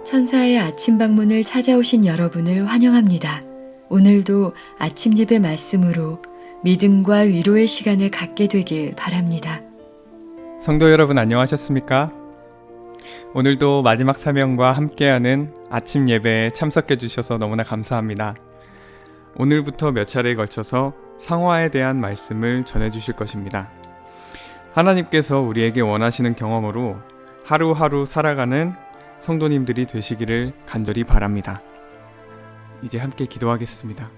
천사의 아침 방문을 찾아오신 여러분을 환영합니다. 오늘도 아침 예배 말씀으로 믿음과 위로의 시간을 갖게 되길 바랍니다. 성도 여러분 안녕하셨습니까? 오늘도 마지막 사명과 함께하는 아침 예배에 참석해 주셔서 너무나 감사합니다. 오늘부터 몇 차례에 걸쳐서 상화에 대한 말씀을 전해 주실 것입니다. 하나님께서 우리에게 원하시는 경험으로 하루하루 살아가는 성도님들이 되시기를 간절히 바랍니다. 이제 함께 기도하겠습니다.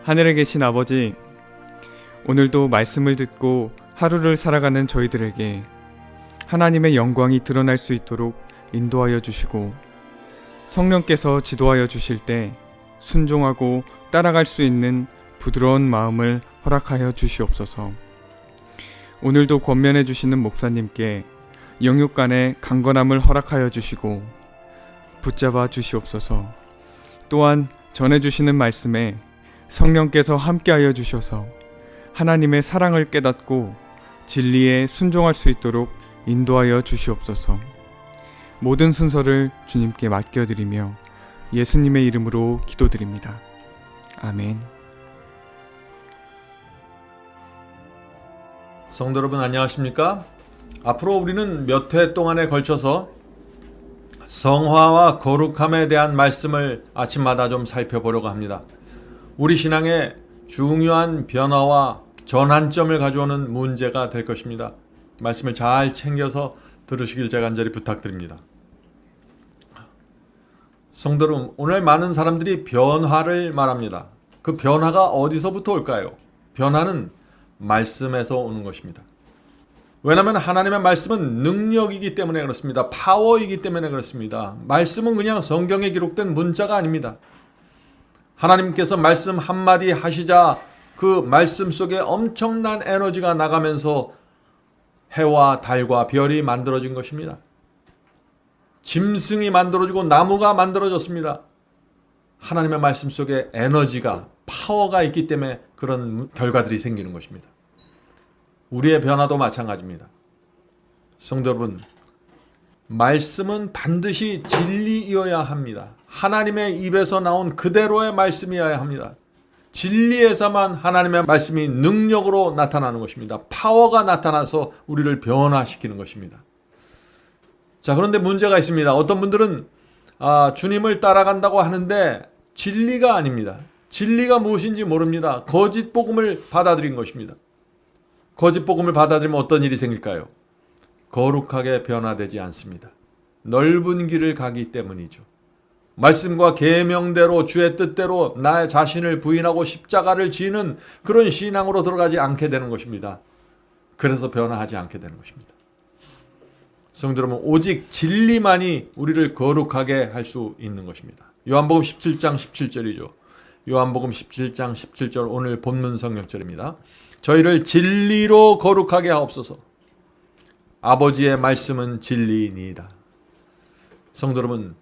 하늘에 계신 아버지, 오늘도 말씀을 듣고 하루를 살아가는 저희들에게 하나님의 영광이 드러날 수 있도록 인도하여 주시고 성령께서 지도하여 주실 때 순종하고 따라갈 수 있는 부드러운 마음을 허락하여 주시옵소서. 오늘도 권면해 주시는 목사님께 영육 간의 강건함을 허락하여 주시고 붙잡아 주시옵소서. 또한 전해주시는 말씀에 성령께서 함께하여 주셔서 하나님의 사랑을 깨닫고 진리에 순종할 수 있도록 인도하여 주시옵소서. 모든 순서를 주님께 맡겨드리며 예수님의 이름으로 기도드립니다. 아멘. 성도 여러분 안녕하십니까? 앞으로 우리는 몇 회 동안에 걸쳐서 성화와 거룩함에 대한 말씀을 아침마다 좀 살펴보려고 합니다. 우리 신앙의 중요한 변화와 전환점을 가져오는 문제가 될 것입니다. 말씀을 잘 챙겨서 들으시길 제가 간절히 부탁드립니다. 성도 여러분, 오늘 많은 사람들이 변화를 말합니다. 그 변화가 어디서부터 올까요? 변화는 말씀에서 오는 것입니다. 왜냐하면 하나님의 말씀은 능력이기 때문에 그렇습니다. 파워이기 때문에 그렇습니다. 말씀은 그냥 성경에 기록된 문자가 아닙니다. 하나님께서 말씀 한마디 하시자 그 말씀 속에 엄청난 에너지가 나가면서 해와 달과 별이 만들어진 것입니다. 짐승이 만들어지고 나무가 만들어졌습니다. 하나님의 말씀 속에 에너지가, 파워가 있기 때문에 그런 결과들이 생기는 것입니다. 우리의 변화도 마찬가지입니다. 성도 여러분, 말씀은 반드시 진리이어야 합니다. 하나님의 입에서 나온 그대로의 말씀이어야 합니다. 진리에서만 하나님의 말씀이 능력으로 나타나는 것입니다. 파워가 나타나서 우리를 변화시키는 것입니다. 자, 그런데 문제가 있습니다. 어떤 분들은 주님을 따라간다고 하는데 진리가 아닙니다. 진리가 무엇인지 모릅니다. 거짓 복음을 받아들인 것입니다. 거짓 복음을 받아들이면 어떤 일이 생길까요? 거룩하게 변화되지 않습니다. 넓은 길을 가기 때문이죠. 말씀과 계명대로 주의 뜻대로 나의 자신을 부인하고 십자가를 지는 그런 신앙으로 들어가지 않게 되는 것입니다. 그래서 변화하지 않게 되는 것입니다. 성도 여러분, 오직 진리만이 우리를 거룩하게 할 수 있는 것입니다. 요한복음 17장 17절이죠. 요한복음 17장 17절 오늘 본문 성경절입니다. 저희를 진리로 거룩하게 하옵소서. 아버지의 말씀은 진리이니이다. 성도 여러분,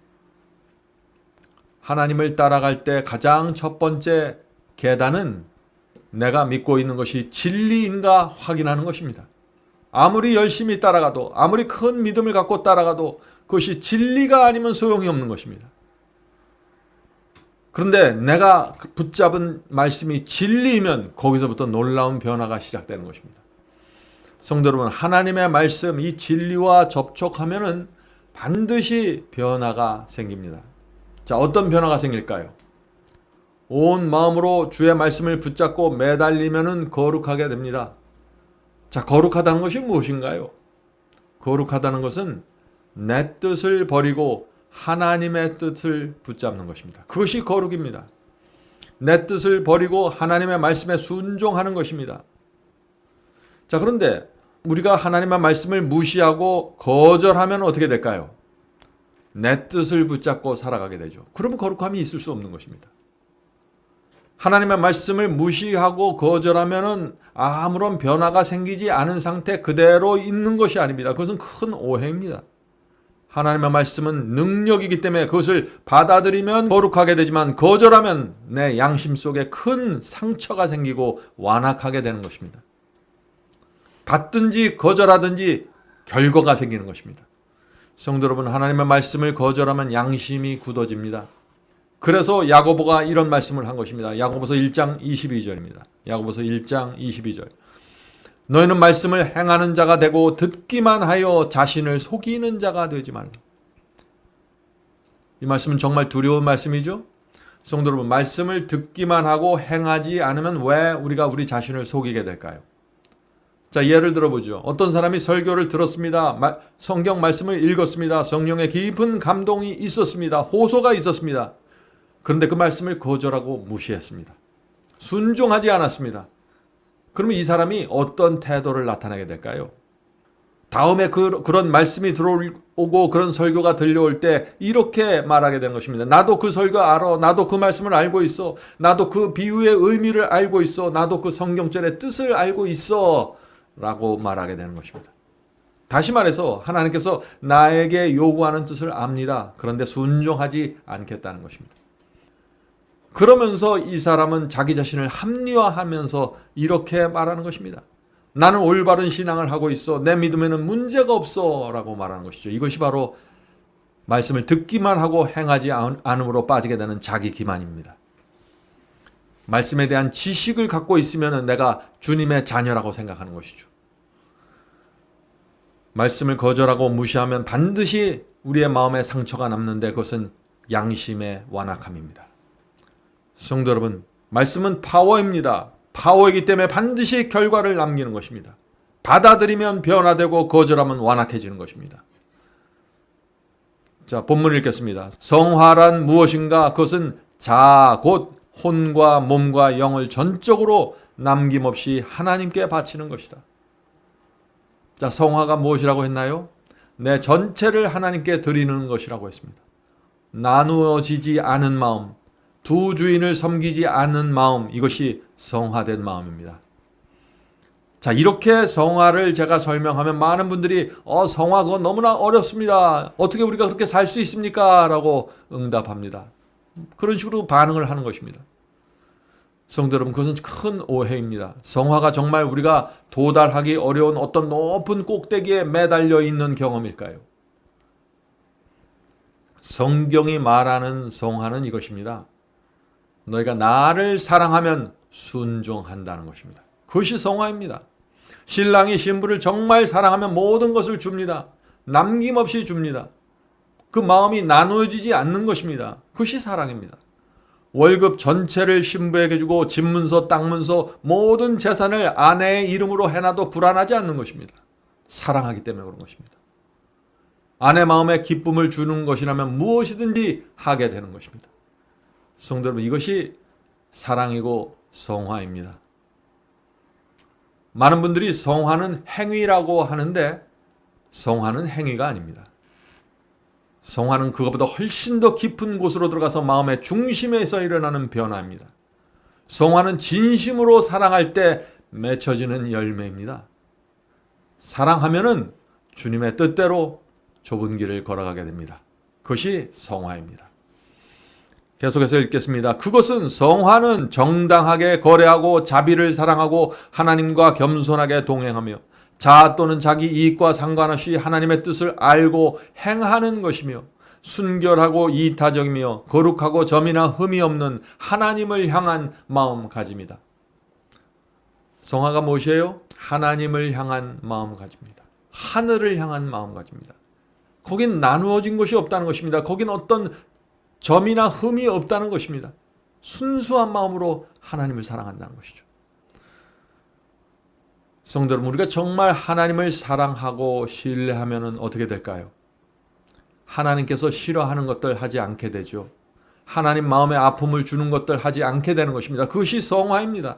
하나님을 따라갈 때 가장 첫 번째 계단은 내가 믿고 있는 것이 진리인가 확인하는 것입니다. 아무리 열심히 따라가도, 아무리 큰 믿음을 갖고 따라가도 그것이 진리가 아니면 소용이 없는 것입니다. 그런데 내가 붙잡은 말씀이 진리이면 거기서부터 놀라운 변화가 시작되는 것입니다. 성도 여러분, 하나님의 말씀, 이 진리와 접촉하면은 반드시 변화가 생깁니다. 자, 어떤 변화가 생길까요? 온 마음으로 주의 말씀을 붙잡고 매달리면은 거룩하게 됩니다. 자, 거룩하다는 것이 무엇인가요? 거룩하다는 것은 내 뜻을 버리고 하나님의 뜻을 붙잡는 것입니다. 그것이 거룩입니다. 내 뜻을 버리고 하나님의 말씀에 순종하는 것입니다. 자, 그런데 우리가 하나님의 말씀을 무시하고 거절하면 어떻게 될까요? 내 뜻을 붙잡고 살아가게 되죠. 그러면 거룩함이 있을 수 없는 것입니다. 하나님의 말씀을 무시하고 거절하면은 아무런 변화가 생기지 않은 상태 그대로 있는 것이 아닙니다. 그것은 큰 오해입니다. 하나님의 말씀은 능력이기 때문에 그것을 받아들이면 거룩하게 되지만 거절하면 내 양심 속에 큰 상처가 생기고 완악하게 되는 것입니다. 받든지 거절하든지 결과가 생기는 것입니다. 성도 여러분, 하나님의 말씀을 거절하면 양심이 굳어집니다. 그래서 야고보가 이런 말씀을 한 것입니다. 야고보서 1장 22절입니다. 야고보서 1장 22절. 너희는 말씀을 행하는 자가 되고 듣기만 하여 자신을 속이는 자가 되지 말라. 이 말씀은 정말 두려운 말씀이죠. 성도 여러분, 말씀을 듣기만 하고 행하지 않으면 왜 우리가 우리 자신을 속이게 될까요? 자, 예를 들어보죠. 어떤 사람이 설교를 들었습니다. 성경 말씀을 읽었습니다. 성령의 깊은 감동이 있었습니다. 호소가 있었습니다. 그런데 그 말씀을 거절하고 무시했습니다. 순종하지 않았습니다. 그러면 이 사람이 어떤 태도를 나타내게 될까요? 다음에 그런 말씀이 들어오고 그런 설교가 들려올 때 이렇게 말하게 된 것입니다. 나도 그 설교 알아. 나도 그 말씀을 알고 있어. 나도 그 비유의 의미를 알고 있어. 나도 그 성경절의 뜻을 알고 있어. 라고 말하게 되는 것입니다. 다시 말해서 하나님께서 나에게 요구하는 뜻을 압니다. 그런데 순종하지 않겠다는 것입니다. 그러면서 이 사람은 자기 자신을 합리화하면서 이렇게 말하는 것입니다. 나는 올바른 신앙을 하고 있어. 내 믿음에는 문제가 없어. 라고 말하는 것이죠. 이것이 바로 말씀을 듣기만 하고 행하지 않음으로 빠지게 되는 자기 기만입니다. 말씀에 대한 지식을 갖고 있으면 내가 주님의 자녀라고 생각하는 것이죠. 말씀을 거절하고 무시하면 반드시 우리의 마음에 상처가 남는데 그것은 양심의 완악함입니다. 성도 여러분, 말씀은 파워입니다. 파워이기 때문에 반드시 결과를 남기는 것입니다. 받아들이면 변화되고 거절하면 완악해지는 것입니다. 자, 본문 읽겠습니다. 성화란 무엇인가? 그것은 자, 곧 혼과 몸과 영을 전적으로 남김없이 하나님께 바치는 것이다. 자, 성화가 무엇이라고 했나요? 내 전체를 하나님께 드리는 것이라고 했습니다. 나누어지지 않은 마음, 두 주인을 섬기지 않는 마음, 이것이 성화된 마음입니다. 자, 이렇게 성화를 제가 설명하면 많은 분들이 성화 그건 너무나 어렵습니다. 어떻게 우리가 그렇게 살 수 있습니까? 라고 응답합니다. 그런 식으로 반응을 하는 것입니다. 성도 여러분, 그것은 큰 오해입니다. 성화가 정말 우리가 도달하기 어려운 어떤 높은 꼭대기에 매달려 있는 경험일까요? 성경이 말하는 성화는 이것입니다. 너희가 나를 사랑하면 순종한다는 것입니다. 그것이 성화입니다. 신랑이 신부를 정말 사랑하면 모든 것을 줍니다. 남김없이 줍니다. 그 마음이 나누어지지 않는 것입니다. 그것이 사랑입니다. 월급 전체를 신부에게 주고 집문서, 땅문서, 모든 재산을 아내의 이름으로 해놔도 불안하지 않는 것입니다. 사랑하기 때문에 그런 것입니다. 아내 마음에 기쁨을 주는 것이라면 무엇이든지 하게 되는 것입니다. 성도 여러분, 이것이 사랑이고 성화입니다. 많은 분들이 성화는 행위라고 하는데 성화는 행위가 아닙니다. 성화는 그것보다 훨씬 더 깊은 곳으로 들어가서 마음의 중심에서 일어나는 변화입니다. 성화는 진심으로 사랑할 때 맺혀지는 열매입니다. 사랑하면은 주님의 뜻대로 좁은 길을 걸어가게 됩니다. 그것이 성화입니다. 계속해서 읽겠습니다. 그것은 성화는 정당하게 거래하고 자비를 사랑하고 하나님과 겸손하게 동행하며 자아 또는 자기 이익과 상관없이 하나님의 뜻을 알고 행하는 것이며 순결하고 이타적이며 거룩하고 점이나 흠이 없는 하나님을 향한 마음가짐이다. 성화가 무엇이에요? 하나님을 향한 마음가짐입니다. 하늘을 향한 마음가짐입니다. 거긴 나누어진 것이 없다는 것입니다. 거긴 어떤 점이나 흠이 없다는 것입니다. 순수한 마음으로 하나님을 사랑한다는 것이죠. 성도 여러분, 우리가 정말 하나님을 사랑하고 신뢰하면 어떻게 될까요? 하나님께서 싫어하는 것들 하지 않게 되죠. 하나님 마음에 아픔을 주는 것들 하지 않게 되는 것입니다. 그것이 성화입니다.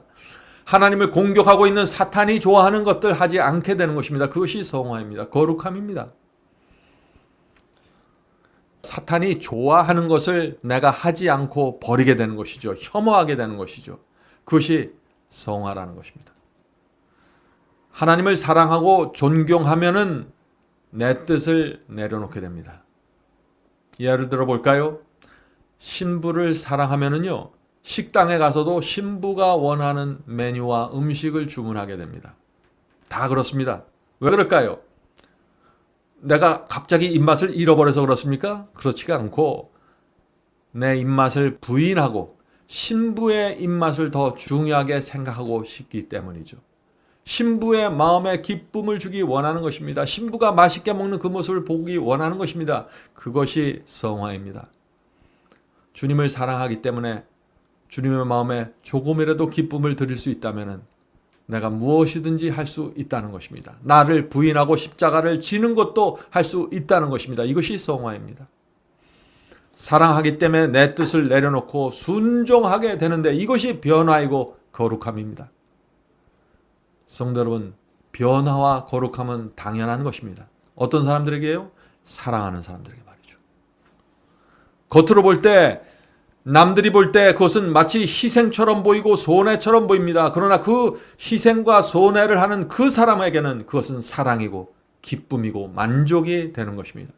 하나님을 공격하고 있는 사탄이 좋아하는 것들 하지 않게 되는 것입니다. 그것이 성화입니다. 거룩함입니다. 사탄이 좋아하는 것을 내가 하지 않고 버리게 되는 것이죠. 혐오하게 되는 것이죠. 그것이 성화라는 것입니다. 하나님을 사랑하고 존경하면은 내 뜻을 내려놓게 됩니다. 예를 들어 볼까요? 신부를 사랑하면은요, 식당에 가서도 신부가 원하는 메뉴와 음식을 주문하게 됩니다. 다 그렇습니다. 왜 그럴까요? 내가 갑자기 입맛을 잃어버려서 그렇습니까? 그렇지가 않고 내 입맛을 부인하고 신부의 입맛을 더 중요하게 생각하고 싶기 때문이죠. 신부의 마음에 기쁨을 주기 원하는 것입니다. 신부가 맛있게 먹는 그 모습을 보기 원하는 것입니다. 그것이 성화입니다. 주님을 사랑하기 때문에 주님의 마음에 조금이라도 기쁨을 드릴 수 있다면 내가 무엇이든지 할 수 있다는 것입니다. 나를 부인하고 십자가를 지는 것도 할 수 있다는 것입니다. 이것이 성화입니다. 사랑하기 때문에 내 뜻을 내려놓고 순종하게 되는데 이것이 변화이고 거룩함입니다. 성도 여러분, 변화와 거룩함은 당연한 것입니다. 어떤 사람들에게요? 사랑하는 사람들에게 말이죠. 겉으로 볼 때, 남들이 볼 때 그것은 마치 희생처럼 보이고 손해처럼 보입니다. 그러나 그 희생과 손해를 하는 그 사람에게는 그것은 사랑이고 기쁨이고 만족이 되는 것입니다.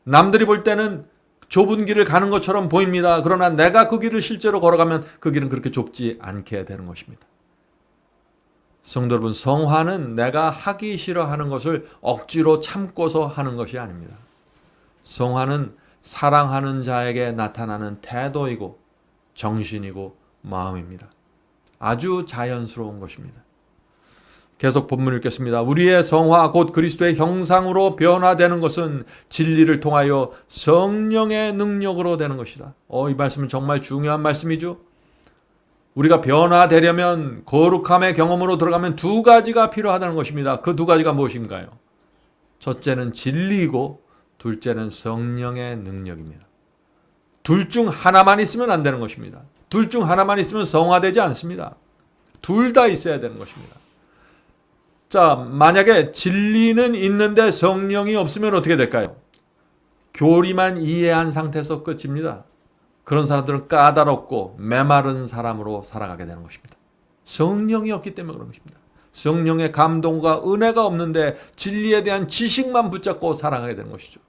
남들이 볼 때는 좁은 길을 가는 것처럼 보입니다. 그러나 내가 그 길을 실제로 걸어가면 그 길은 그렇게 좁지 않게 되는 것입니다. 성도 여러분, 성화는 내가 하기 싫어하는 것을 억지로 참고서 하는 것이 아닙니다. 성화는 사랑하는 자에게 나타나는 태도이고 정신이고 마음입니다. 아주 자연스러운 것입니다. 계속 본문 읽겠습니다. 우리의 성화 곧 그리스도의 형상으로 변화되는 것은 진리를 통하여 성령의 능력으로 되는 것이다. 이 말씀은 정말 중요한 말씀이죠. 우리가 변화되려면 거룩함의 경험으로 들어가면 두 가지가 필요하다는 것입니다. 그 두 가지가 무엇인가요? 첫째는 진리이고 둘째는 성령의 능력입니다. 둘 중 하나만 있으면 안 되는 것입니다. 둘 중 하나만 있으면 성화되지 않습니다. 둘 다 있어야 되는 것입니다. 자, 만약에 진리는 있는데 성령이 없으면 어떻게 될까요? 교리만 이해한 상태에서 끝입니다. 그런 사람들은 까다롭고 메마른 사람으로 살아가게 되는 것입니다. 성령이 없기 때문에 그런 것입니다. 성령의 감동과 은혜가 없는데 진리에 대한 지식만 붙잡고 살아가게 되는 것이죠.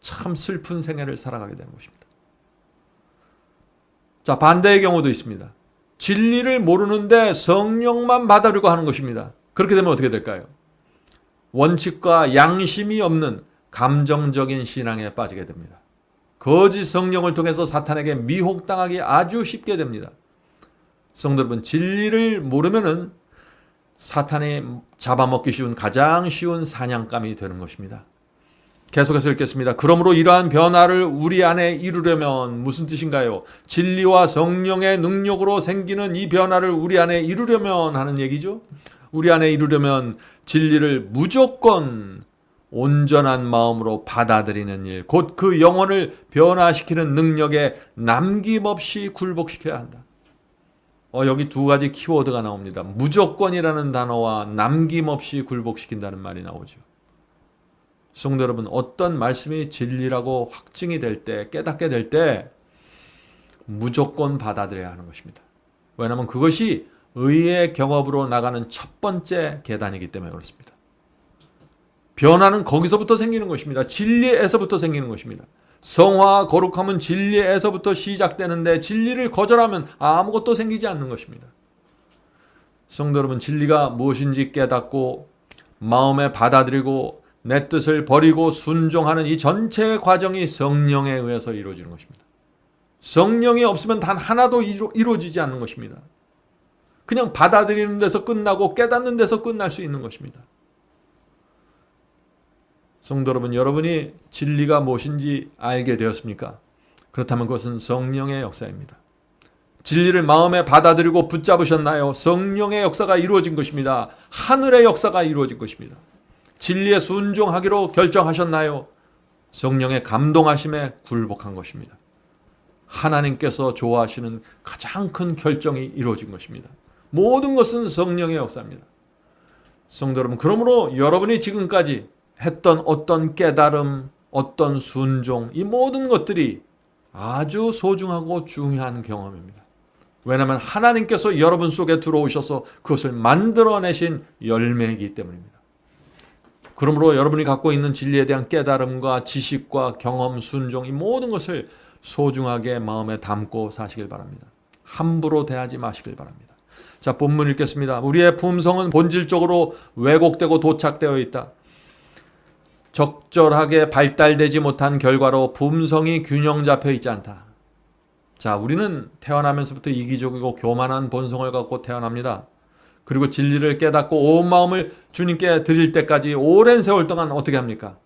참 슬픈 생애를 살아가게 되는 것입니다. 자, 반대의 경우도 있습니다. 진리를 모르는데 성령만 받아들고 하는 것입니다. 그렇게 되면 어떻게 될까요? 원칙과 양심이 없는 감정적인 신앙에 빠지게 됩니다. 거짓 성령을 통해서 사탄에게 미혹당하기 아주 쉽게 됩니다. 성도 여러분, 진리를 모르면은 사탄이 잡아먹기 쉬운 가장 쉬운 사냥감이 되는 것입니다. 계속해서 읽겠습니다. 그러므로 이러한 변화를 우리 안에 이루려면 무슨 뜻인가요? 진리와 성령의 능력으로 생기는 이 변화를 우리 안에 이루려면 하는 얘기죠. 우리 안에 이루려면 진리를 무조건 온전한 마음으로 받아들이는 일, 곧 그 영혼을 변화시키는 능력에 남김없이 굴복시켜야 한다. 여기 두 가지 키워드가 나옵니다. 무조건이라는 단어와 남김없이 굴복시킨다는 말이 나오죠. 성도 여러분, 어떤 말씀이 진리라고 확증이 될 때, 깨닫게 될 때 무조건 받아들여야 하는 것입니다. 왜냐하면 그것이 의의 경업으로 나가는 첫 번째 계단이기 때문에 그렇습니다. 변화는 거기서부터 생기는 것입니다. 진리에서부터 생기는 것입니다. 성화와 거룩함은 진리에서부터 시작되는데 진리를 거절하면 아무것도 생기지 않는 것입니다. 성도 여러분, 진리가 무엇인지 깨닫고 마음에 받아들이고 내 뜻을 버리고 순종하는 이 전체 과정이 성령에 의해서 이루어지는 것입니다. 성령이 없으면 단 하나도 이루어지지 않는 것입니다. 그냥 받아들이는 데서 끝나고 깨닫는 데서 끝날 수 있는 것입니다. 성도 여러분, 여러분이 진리가 무엇인지 알게 되었습니까? 그렇다면 그것은 성령의 역사입니다. 진리를 마음에 받아들이고 붙잡으셨나요? 성령의 역사가 이루어진 것입니다. 하늘의 역사가 이루어진 것입니다. 진리에 순종하기로 결정하셨나요? 성령의 감동하심에 굴복한 것입니다. 하나님께서 좋아하시는 가장 큰 결정이 이루어진 것입니다. 모든 것은 성령의 역사입니다. 성도 여러분, 그러므로 여러분이 지금까지 했던 어떤 깨달음, 어떤 순종, 이 모든 것들이 아주 소중하고 중요한 경험입니다. 왜냐하면 하나님께서 여러분 속에 들어오셔서 그것을 만들어내신 열매이기 때문입니다. 그러므로 여러분이 갖고 있는 진리에 대한 깨달음과 지식과 경험, 순종, 이 모든 것을 소중하게 마음에 담고 사시길 바랍니다. 함부로 대하지 마시길 바랍니다. 자, 본문 읽겠습니다. 우리의 품성은 본질적으로 왜곡되고 도착되어 있다. 적절하게 발달되지 못한 결과로 품성이 균형 잡혀 있지 않다. 자, 우리는 태어나면서부터 이기적이고 교만한 본성을 갖고 태어납니다. 그리고 진리를 깨닫고 온 마음을 주님께 드릴 때까지 오랜 세월 동안 어떻게 합니까?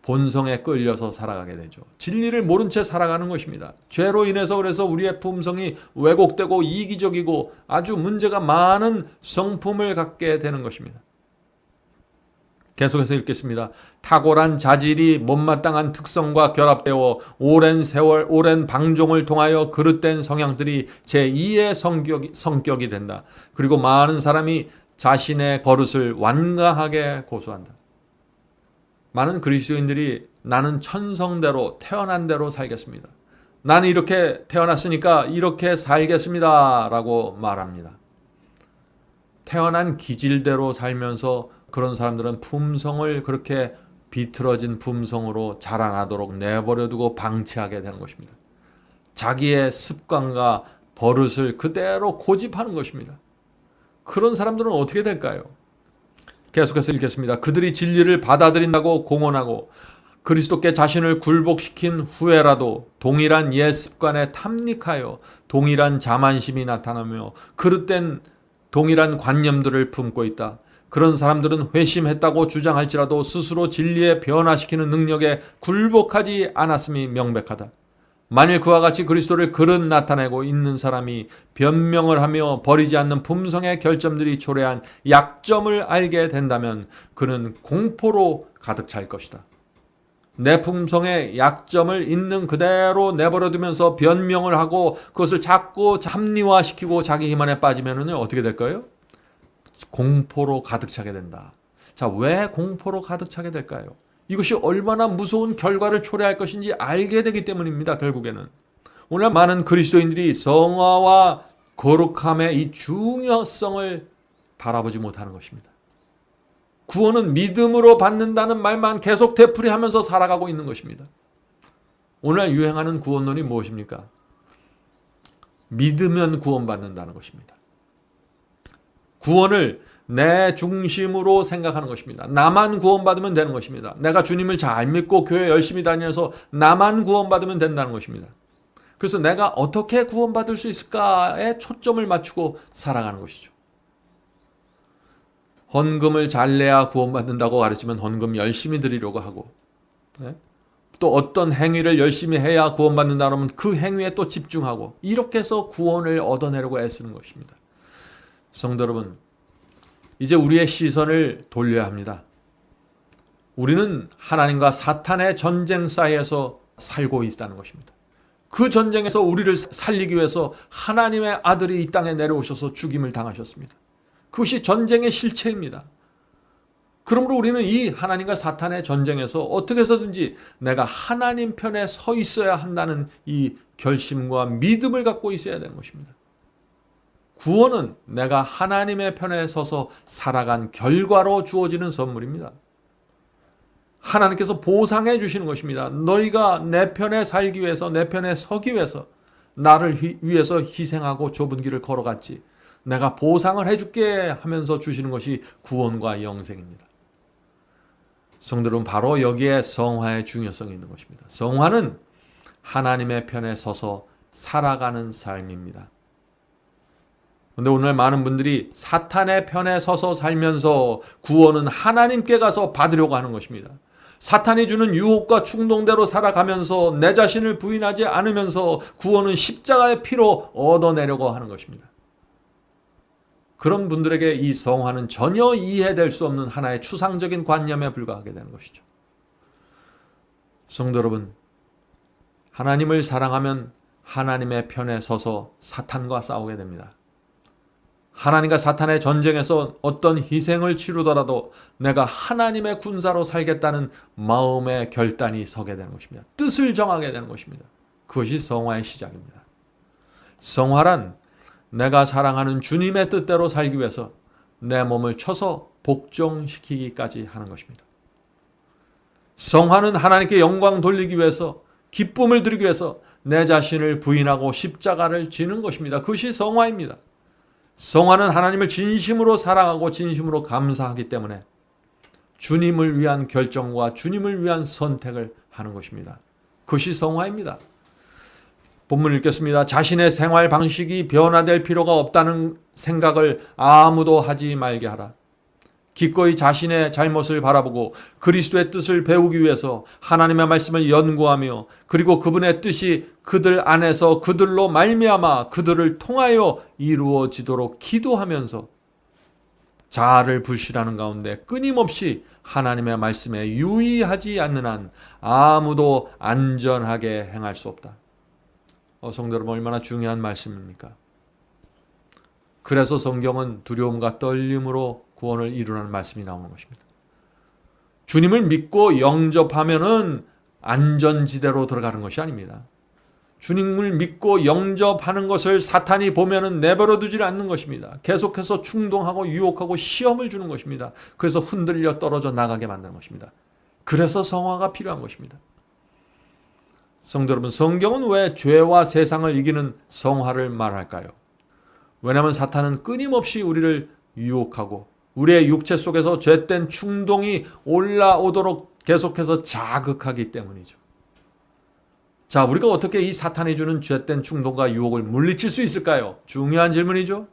본성에 끌려서 살아가게 되죠. 진리를 모른 채 살아가는 것입니다. 죄로 인해서 그래서 우리의 품성이 왜곡되고 이기적이고 아주 문제가 많은 성품을 갖게 되는 것입니다. 계속해서 읽겠습니다. 탁월한 자질이 못마땅한 특성과 결합되어 오랜 세월, 오랜 방종을 통하여 그릇된 성향들이 제2의 성격이 된다. 그리고 많은 사람이 자신의 버릇을 완강하게 고수한다. 많은 그리스도인들이 나는 천성대로 태어난 대로 살겠습니다. 나는 이렇게 태어났으니까 이렇게 살겠습니다. 라고 말합니다. 태어난 기질대로 살면서 그런 사람들은 품성을 그렇게 비틀어진 품성으로 자라나도록 내버려두고 방치하게 되는 것입니다. 자기의 습관과 버릇을 그대로 고집하는 것입니다. 그런 사람들은 어떻게 될까요? 계속해서 읽겠습니다. 그들이 진리를 받아들인다고 공언하고 그리스도께 자신을 굴복시킨 후에라도 동일한 옛 습관에 탐닉하여 동일한 자만심이 나타나며 그릇된 동일한 관념들을 품고 있다. 그런 사람들은 회심했다고 주장할지라도 스스로 진리에 변화시키는 능력에 굴복하지 않았음이 명백하다. 만일 그와 같이 그리스도를 그릇 나타내고 있는 사람이 변명을 하며 버리지 않는 품성의 결점들이 초래한 약점을 알게 된다면 그는 공포로 가득 찰 것이다. 내 품성의 약점을 있는 그대로 내버려두면서 변명을 하고 그것을 자꾸 합리화시키고 자기 기만에 빠지면 어떻게 될까요? 공포로 가득 차게 된다. 자, 왜 공포로 가득 차게 될까요? 이것이 얼마나 무서운 결과를 초래할 것인지 알게 되기 때문입니다. 결국에는 오늘 많은 그리스도인들이 성화와 거룩함의 이 중요성을 바라보지 못하는 것입니다. 구원은 믿음으로 받는다는 말만 계속 되풀이하면서 살아가고 있는 것입니다. 오늘 유행하는 구원론이 무엇입니까? 믿으면 구원받는다는 것입니다. 구원을 내 중심으로 생각하는 것입니다. 나만 구원받으면 되는 것입니다. 내가 주님을 잘 믿고 교회 열심히 다녀서 나만 구원받으면 된다는 것입니다. 그래서 내가 어떻게 구원받을 수 있을까에 초점을 맞추고 살아가는 것이죠. 헌금을 잘 내야 구원받는다고 가르치면 헌금 열심히 드리려고 하고, 또 어떤 행위를 열심히 해야 구원받는다 그러면 그 행위에 또 집중하고, 이렇게 해서 구원을 얻어내려고 애쓰는 것입니다. 성도 여러분, 이제 우리의 시선을 돌려야 합니다. 우리는 하나님과 사탄의 전쟁 사이에서 살고 있다는 것입니다. 그 전쟁에서 우리를 살리기 위해서 하나님의 아들이 이 땅에 내려오셔서 죽임을 당하셨습니다. 그것이 전쟁의 실체입니다. 그러므로 우리는 이 하나님과 사탄의 전쟁에서 어떻게 해서든지 내가 하나님 편에 서 있어야 한다는 이 결심과 믿음을 갖고 있어야 되는 것입니다. 구원은 내가 하나님의 편에 서서 살아간 결과로 주어지는 선물입니다. 하나님께서 보상해 주시는 것입니다. 너희가 내 편에 살기 위해서, 내 편에 서기 위해서 나를 위해서 희생하고 좁은 길을 걸어갔지. 내가 보상을 해줄게 하면서 주시는 것이 구원과 영생입니다. 성도들은 바로 여기에 성화의 중요성이 있는 것입니다. 성화는 하나님의 편에 서서 살아가는 삶입니다. 그런데 오늘 많은 분들이 사탄의 편에 서서 살면서 구원은 하나님께 가서 받으려고 하는 것입니다. 사탄이 주는 유혹과 충동대로 살아가면서 내 자신을 부인하지 않으면서 구원은 십자가의 피로 얻어내려고 하는 것입니다. 그런 분들에게 이 성화는 전혀 이해될 수 없는 하나의 추상적인 관념에 불과하게 되는 것이죠. 성도 여러분, 하나님을 사랑하면 하나님의 편에 서서 사탄과 싸우게 됩니다. 하나님과 사탄의 전쟁에서 어떤 희생을 치르더라도 내가 하나님의 군사로 살겠다는 마음의 결단이 서게 되는 것입니다. 뜻을 정하게 되는 것입니다. 그것이 성화의 시작입니다. 성화란 내가 사랑하는 주님의 뜻대로 살기 위해서 내 몸을 쳐서 복종시키기까지 하는 것입니다. 성화는 하나님께 영광 돌리기 위해서, 기쁨을 드리기 위해서 내 자신을 부인하고 십자가를 지는 것입니다. 그것이 성화입니다. 성화는 하나님을 진심으로 사랑하고 진심으로 감사하기 때문에 주님을 위한 결정과 주님을 위한 선택을 하는 것입니다. 그것이 성화입니다. 본문 읽겠습니다. 자신의 생활 방식이 변화될 필요가 없다는 생각을 아무도 하지 말게 하라. 기꺼이 자신의 잘못을 바라보고 그리스도의 뜻을 배우기 위해서 하나님의 말씀을 연구하며 그리고 그분의 뜻이 그들 안에서 그들로 말미암아 그들을 통하여 이루어지도록 기도하면서 자아를 불신하는 가운데 끊임없이 하나님의 말씀에 유의하지 않는 한 아무도 안전하게 행할 수 없다. 성도 여러분, 얼마나 중요한 말씀입니까? 그래서 성경은 두려움과 떨림으로 구원을 이루라는 말씀이 나오는 것입니다. 주님을 믿고 영접하면은 안전지대로 들어가는 것이 아닙니다. 주님을 믿고 영접하는 것을 사탄이 보면은 내버려 두질 않는 것입니다. 계속해서 충동하고 유혹하고 시험을 주는 것입니다. 그래서 흔들려 떨어져 나가게 만드는 것입니다. 그래서 성화가 필요한 것입니다. 성도 여러분, 성경은 왜 죄와 세상을 이기는 성화를 말할까요? 왜냐하면 사탄은 끊임없이 우리를 유혹하고 우리의 육체 속에서 죄된 충동이 올라오도록 계속해서 자극하기 때문이죠. 자, 우리가 어떻게 이 사탄이 주는 죄된 충동과 유혹을 물리칠 수 있을까요? 중요한 질문이죠.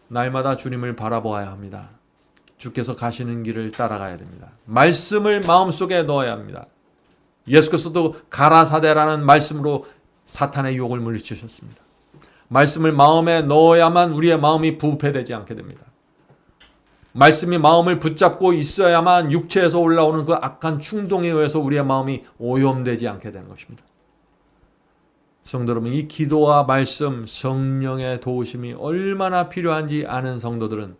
날마다 주님을 바라보아야 합니다. 주께서 가시는 길을 따라가야 됩니다. 말씀을 마음속에 넣어야 합니다. 예수께서도 가라사대라는 말씀으로 사탄의 유혹을 물리치셨습니다. 말씀을 마음에 넣어야만 우리의 마음이 부패되지 않게 됩니다. 말씀이 마음을 붙잡고 있어야만 육체에서 올라오는 그 악한 충동에 의해서 우리의 마음이 오염되지 않게 되는 것입니다. 성도 여러분, 이 기도와 말씀, 성령의 도우심이 얼마나 필요한지 아는 성도들은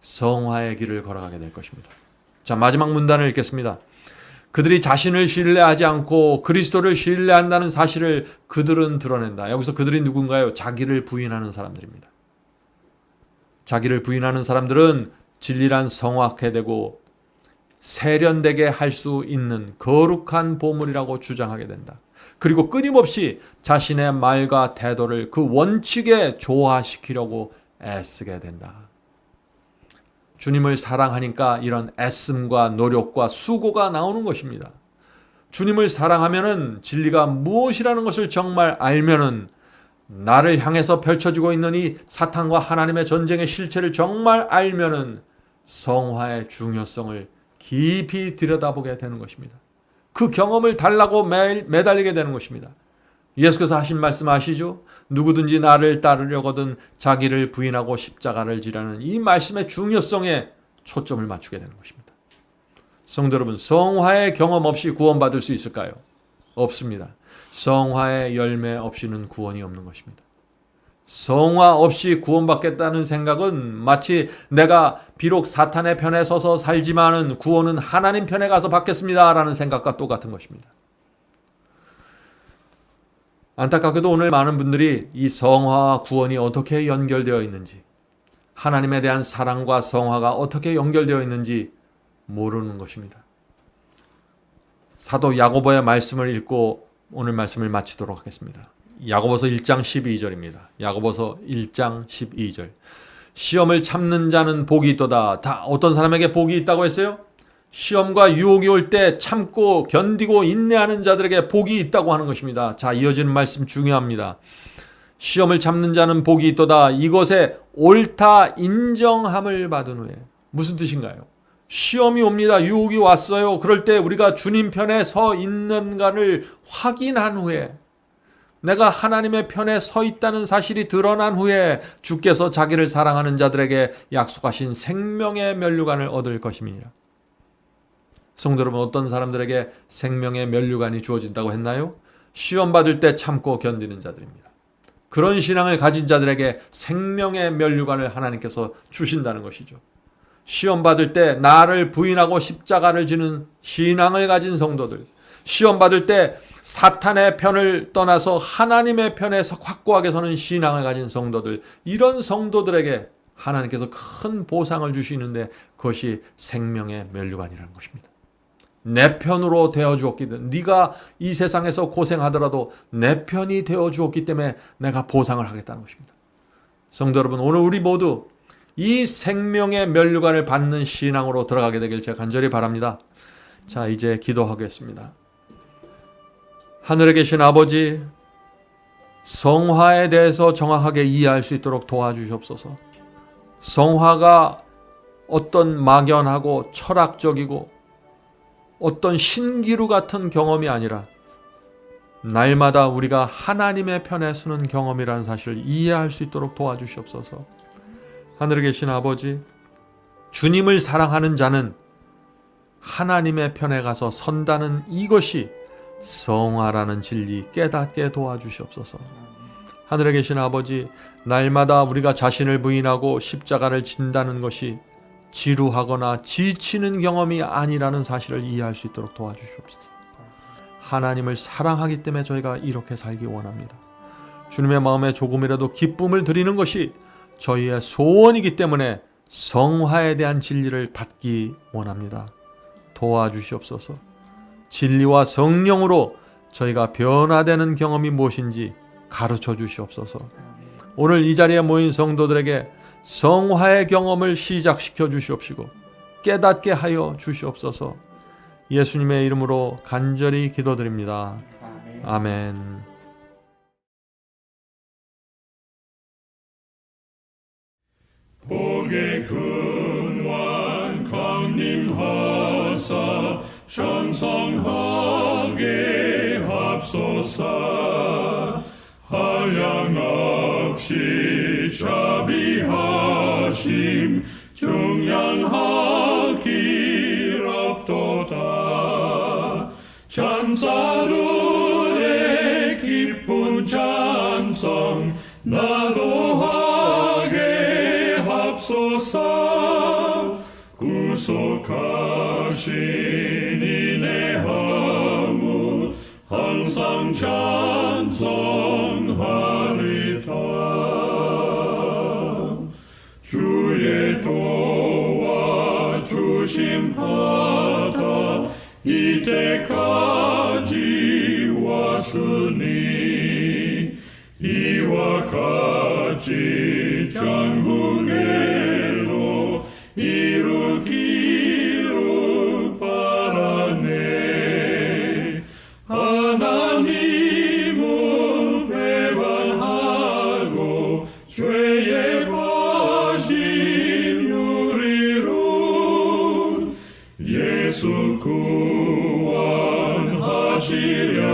성화의 길을 걸어가게 될 것입니다. 자, 마지막 문단을 읽겠습니다. 그들이 자신을 신뢰하지 않고 그리스도를 신뢰한다는 사실을 그들은 드러낸다. 여기서 그들이 누군가요? 자기를 부인하는 사람들입니다. 자기를 부인하는 사람들은 진리란 성악해 되고 세련되게 할 수 있는 거룩한 보물이라고 주장하게 된다. 그리고 끊임없이 자신의 말과 태도를 그 원칙에 조화시키려고 애쓰게 된다. 주님을 사랑하니까 이런 애씀과 노력과 수고가 나오는 것입니다. 주님을 사랑하면은 진리가 무엇이라는 것을 정말 알면은 나를 향해서 펼쳐지고 있는 이 사탄과 하나님의 전쟁의 실체를 정말 알면은 성화의 중요성을 깊이 들여다보게 되는 것입니다. 그 경험을 달라고 매달리게 되는 것입니다. 예수께서 하신 말씀 아시죠? 누구든지 나를 따르려거든 자기를 부인하고 십자가를 지라는 이 말씀의 중요성에 초점을 맞추게 되는 것입니다. 성도 여러분, 성화의 경험 없이 구원받을 수 있을까요? 없습니다. 성화의 열매 없이는 구원이 없는 것입니다. 성화 없이 구원받겠다는 생각은 마치 내가 비록 사탄의 편에 서서 살지만은 구원은 하나님 편에 가서 받겠습니다 라는 생각과 똑같은 것입니다. 안타깝게도 오늘 많은 분들이 이 성화와 구원이 어떻게 연결되어 있는지, 하나님에 대한 사랑과 성화가 어떻게 연결되어 있는지 모르는 것입니다. 사도 야고보의 말씀을 읽고 오늘 말씀을 마치도록 하겠습니다. 야고보서 1장 12절입니다. 야고보서 1장 12절. 시험을 참는 자는 복이 있도다. 다 어떤 사람에게 복이 있다고 했어요? 시험과 유혹이 올 때 참고 견디고 인내하는 자들에게 복이 있다고 하는 것입니다. 자, 이어지는 말씀 중요합니다. 시험을 참는 자는 복이 있도다. 이것에 옳다 인정함을 받은 후에. 무슨 뜻인가요? 시험이 옵니다. 유혹이 왔어요. 그럴 때 우리가 주님 편에 서 있는가를 확인한 후에, 내가 하나님의 편에 서 있다는 사실이 드러난 후에 주께서 자기를 사랑하는 자들에게 약속하신 생명의 면류관을 얻을 것입니다. 성도 여러분, 어떤 사람들에게 생명의 면류관이 주어진다고 했나요? 시험 받을 때 참고 견디는 자들입니다. 그런 신앙을 가진 자들에게 생명의 면류관을 하나님께서 주신다는 것이죠. 시험 받을 때 나를 부인하고 십자가를 지는 신앙을 가진 성도들, 시험 받을 때 사탄의 편을 떠나서 하나님의 편에 확고하게 서는 신앙을 가진 성도들, 이런 성도들에게 하나님께서 큰 보상을 주시는데 그것이 생명의 면류관이라는 것입니다. 내 편으로 되어 주었기 때문에, 네가 이 세상에서 고생하더라도 내 편이 되어 주었기 때문에 내가 보상을 하겠다는 것입니다. 성도 여러분, 오늘 우리 모두 이 생명의 면류관을 받는 신앙으로 들어가게 되길 제가 간절히 바랍니다. 자, 이제 기도하겠습니다. 하늘에 계신 아버지, 성화에 대해서 정확하게 이해할 수 있도록 도와주시옵소서. 성화가 어떤 막연하고 철학적이고 어떤 신기루 같은 경험이 아니라 날마다 우리가 하나님의 편에 서는 경험이라는 사실을 이해할 수 있도록 도와주시옵소서. 하늘에 계신 아버지, 주님을 사랑하는 자는 하나님의 편에 가서 선다는 이것이 성화라는 진리 깨닫게 도와주시옵소서. 하늘에 계신 아버지, 날마다 우리가 자신을 부인하고 십자가를 진다는 것이 지루하거나 지치는 경험이 아니라는 사실을 이해할 수 있도록 도와주시옵소서. 하나님을 사랑하기 때문에 저희가 이렇게 살기 원합니다. 주님의 마음에 조금이라도 기쁨을 드리는 것이 저희의 소원이기 때문에 성화에 대한 진리를 받기 원합니다. 도와주시옵소서. 진리와 성령으로 저희가 변화되는 경험이 무엇인지 가르쳐 주시옵소서. 오늘 이 자리에 모인 성도들에게 성화의 경험을 시작시켜 주시옵시고 깨닫게 하여 주시옵소서. 예수님의 이름으로 간절히 기도드립니다. 아멘. 복의 근원 강림하사 찬송하게 합소서. 한량없이 자비하심 중량하길 없도다. 찬사로의 기쁜 찬송 나도하게 합소서. 구속하신 이내 하무 항상 찬송하리다. 주의 도와주심하다 이때까지 왔으니 이와 같이 전국에로 이루기를 바라네. 하나님을 배반하고 죄에 빠진 우리로 예수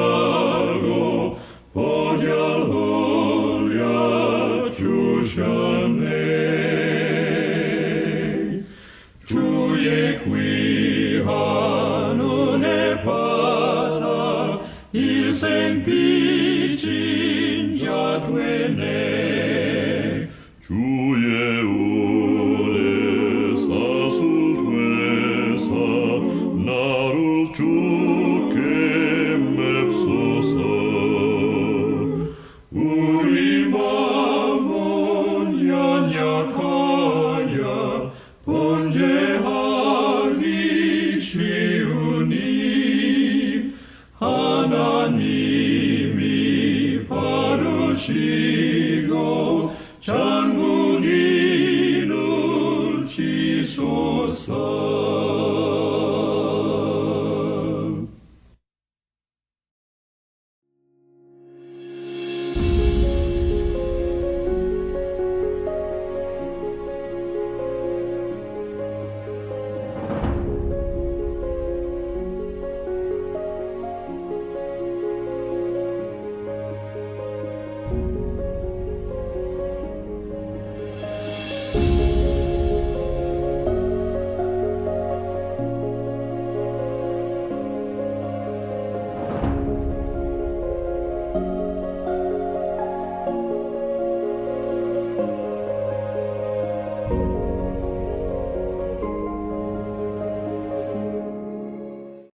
구원하시려고 보혈 흘려 주셨네. 주의 귀한 은혜 받아 일생 빚진 자 되네. 주의 은혜 사수되사 나를 주께 맵소서. 우리 마음은 연약하여 범죄하기 쉬우니 하나님이 바르시고 전국인을 지소서.